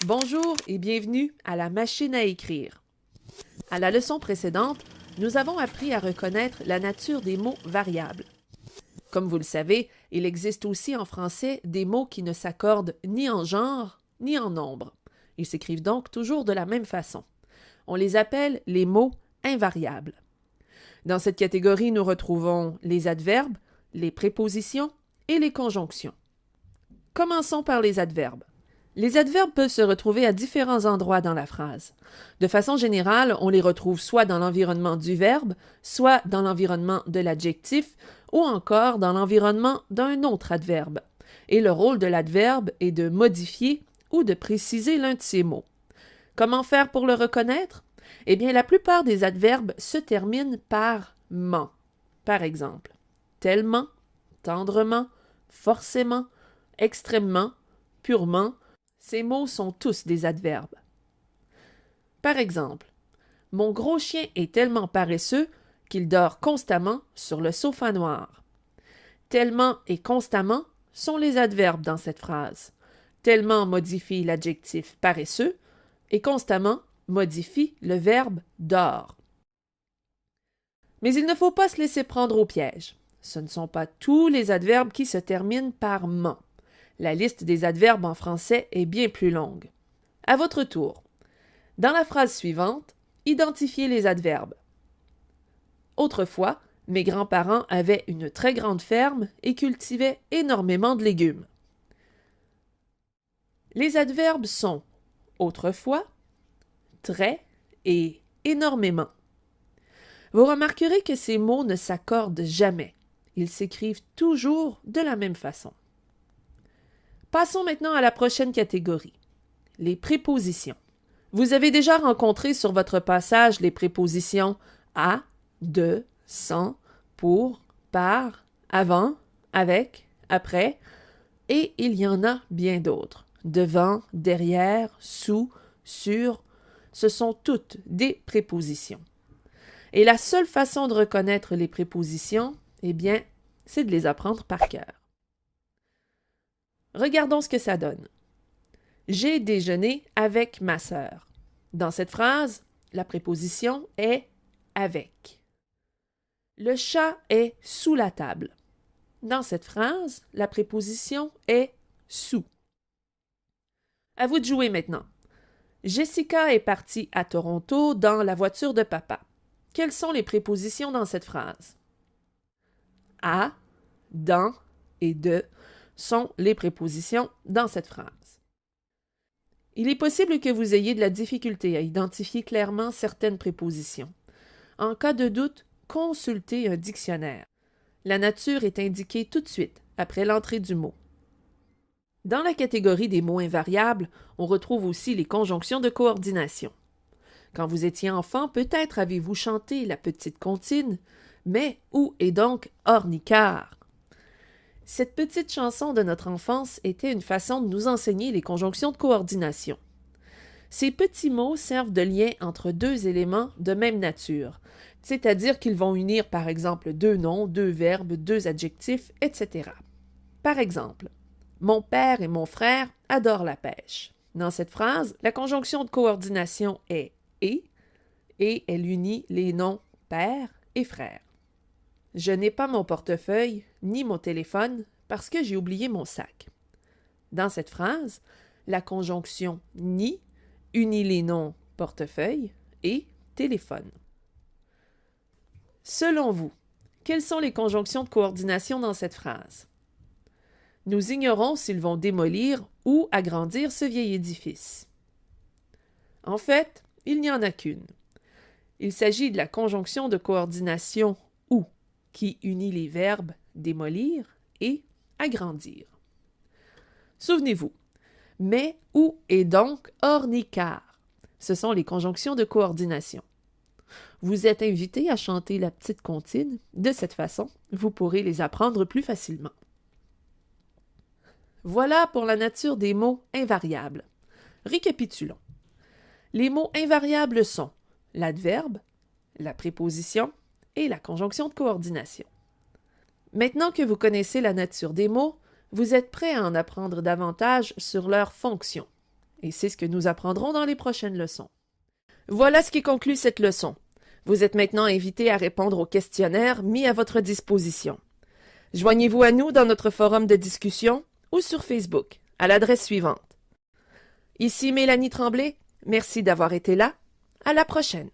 Bonjour et bienvenue à la machine à écrire. À la leçon précédente, nous avons appris à reconnaître la nature des mots variables. Comme vous le savez, il existe aussi en français des mots qui ne s'accordent ni en genre ni en nombre. Ils s'écrivent donc toujours de la même façon. On les appelle les mots invariables. Dans cette catégorie, nous retrouvons les adverbes, les prépositions et les conjonctions. Commençons par les adverbes. Les adverbes peuvent se retrouver à différents endroits dans la phrase. De façon générale, on les retrouve soit dans l'environnement du verbe, soit dans l'environnement de l'adjectif, ou encore dans l'environnement d'un autre adverbe. Et le rôle de l'adverbe est de modifier ou de préciser l'un de ces mots. Comment faire pour le reconnaître? Eh bien, la plupart des adverbes se terminent par « ment ». Par exemple, tellement, tendrement, forcément, extrêmement, purement. Ces mots sont tous des adverbes. Par exemple, mon gros chien est tellement paresseux qu'il dort constamment sur le sofa noir. Tellement et constamment sont les adverbes dans cette phrase. Tellement modifie l'adjectif paresseux et constamment modifie le verbe dort. Mais il ne faut pas se laisser prendre au piège. Ce ne sont pas tous les adverbes qui se terminent par ment. La liste des adverbes en français est bien plus longue. À votre tour. Dans la phrase suivante, identifiez les adverbes. Autrefois, mes grands-parents avaient une très grande ferme et cultivaient énormément de légumes. Les adverbes sont autrefois, très et énormément. Vous remarquerez que ces mots ne s'accordent jamais. Ils s'écrivent toujours de la même façon. Passons maintenant à la prochaine catégorie, les prépositions. Vous avez déjà rencontré sur votre passage les prépositions à, de, sans, pour, par, avant, avec, après, et il y en a bien d'autres. Devant, derrière, sous, sur, ce sont toutes des prépositions. Et la seule façon de reconnaître les prépositions, eh bien, c'est de les apprendre par cœur. Regardons ce que ça donne. J'ai déjeuné avec ma sœur. Dans cette phrase, la préposition est avec. Le chat est sous la table. Dans cette phrase, la préposition est sous. À vous de jouer maintenant. Jessica est partie à Toronto dans la voiture de papa. Quelles sont les prépositions dans cette phrase? À, dans et de sont les prépositions dans cette phrase. Il est possible que vous ayez de la difficulté à identifier clairement certaines prépositions. En cas de doute, consultez un dictionnaire. La nature est indiquée tout de suite après l'entrée du mot. Dans la catégorie des mots invariables, on retrouve aussi les conjonctions de coordination. Quand vous étiez enfant, peut-être avez-vous chanté la petite comptine, mais où est donc Ornicart? Cette petite chanson de notre enfance était une façon de nous enseigner les conjonctions de coordination. Ces petits mots servent de lien entre deux éléments de même nature, c'est-à-dire qu'ils vont unir par exemple deux noms, deux verbes, deux adjectifs, etc. Par exemple, mon père et mon frère adorent la pêche. Dans cette phrase, la conjonction de coordination est et elle unit les noms père et frère. Je n'ai pas mon portefeuille ni mon téléphone parce que j'ai oublié mon sac. Dans cette phrase, la conjonction ni unit les noms portefeuille et téléphone. Selon vous, quelles sont les conjonctions de coordination dans cette phrase? Nous ignorons s'ils vont démolir ou agrandir ce vieil édifice. En fait, il n'y en a qu'une. Il s'agit de la conjonction de coordination ou, qui unit les verbes démolir et agrandir. Souvenez-vous, mais, où et donc Ornicart. Ce sont les conjonctions de coordination. Vous êtes invité à chanter la petite comptine. De cette façon, vous pourrez les apprendre plus facilement. Voilà pour la nature des mots invariables. Récapitulons. Les mots invariables sont l'adverbe, la préposition et la conjonction de coordination. Maintenant que vous connaissez la nature des mots, vous êtes prêt à en apprendre davantage sur leurs fonctions. Et c'est ce que nous apprendrons dans les prochaines leçons. Voilà ce qui conclut cette leçon. Vous êtes maintenant invité à répondre au questionnaire mis à votre disposition. Joignez-vous à nous dans notre forum de discussion ou sur Facebook à l'adresse suivante. Ici Mélanie Tremblay, merci d'avoir été là. À la prochaine.